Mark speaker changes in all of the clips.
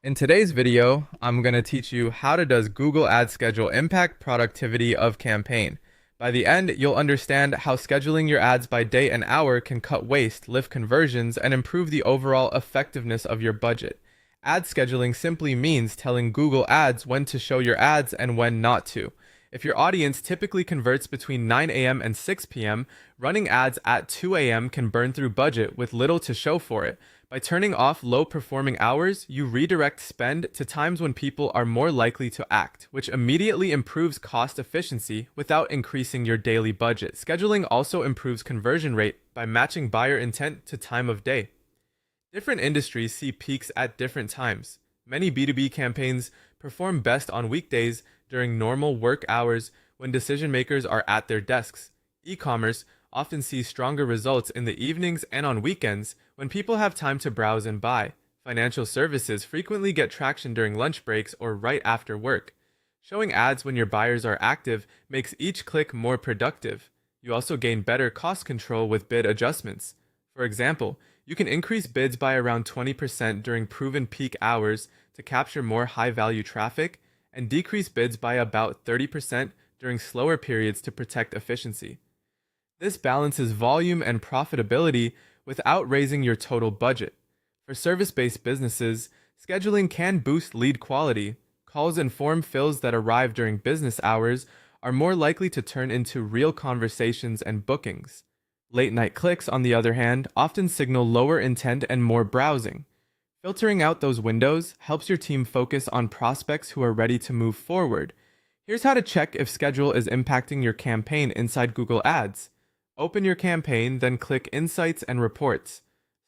Speaker 1: In today's video, I'm going to teach you how does Google Ad Schedule impact productivity of campaign. By the end, you'll understand how scheduling your ads by day and hour can cut waste, lift conversions, and improve the overall effectiveness of your budget. Ad scheduling simply means telling Google Ads when to show your ads and when not to. If your audience typically converts between 9 a.m. and 6 p.m., running ads at 2 a.m. can burn through budget with little to show for it. By turning off low-performing hours, you redirect spend to times when people are more likely to act, which immediately improves cost efficiency without increasing your daily budget. Scheduling also improves conversion rate by matching buyer intent to time of day. Different industries see peaks at different times. Many B2B campaigns perform best on weekdays during normal work hours when decision makers are at their desks. E-commerce often sees stronger results in the evenings and on weekends when people have time to browse and buy. Financial services frequently get traction during lunch breaks or right after work. Showing ads when your buyers are active makes each click more productive. You also gain better cost control with bid adjustments. For example, you can increase bids by around 20% during proven peak hours to capture more high-value traffic, and decrease bids by about 30% during slower periods to protect efficiency. This balances volume and profitability without raising your total budget. For service-based businesses, scheduling can boost lead quality. Calls and form fills that arrive during business hours are more likely to turn into real conversations and bookings. Late-night clicks, on the other hand, often signal lower intent and more browsing. Filtering out those windows helps your team focus on prospects who are ready to move forward. Here's how to check if schedule is impacting your campaign inside Google Ads. Open your campaign, then click Insights and Reports.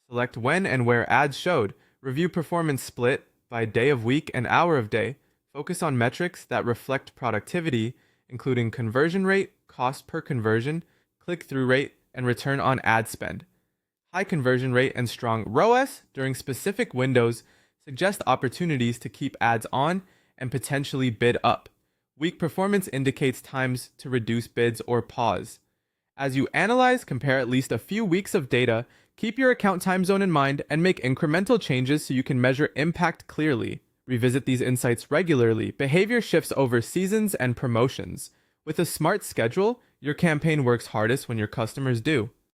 Speaker 1: Select when and where ads showed. Review performance split by day of week and hour of day. Focus on metrics that reflect productivity, including conversion rate, cost per conversion, click-through rate, and return on ad spend. High conversion rate and strong ROAS during specific windows suggest opportunities to keep ads on and potentially bid up. Weak performance indicates times to reduce bids or pause. As you analyze, compare at least a few weeks of data, keep your account time zone in mind, and make incremental changes so you can measure impact clearly. Revisit these insights regularly. Behavior shifts over seasons and promotions. With a smart schedule, your campaign works hardest when your customers do.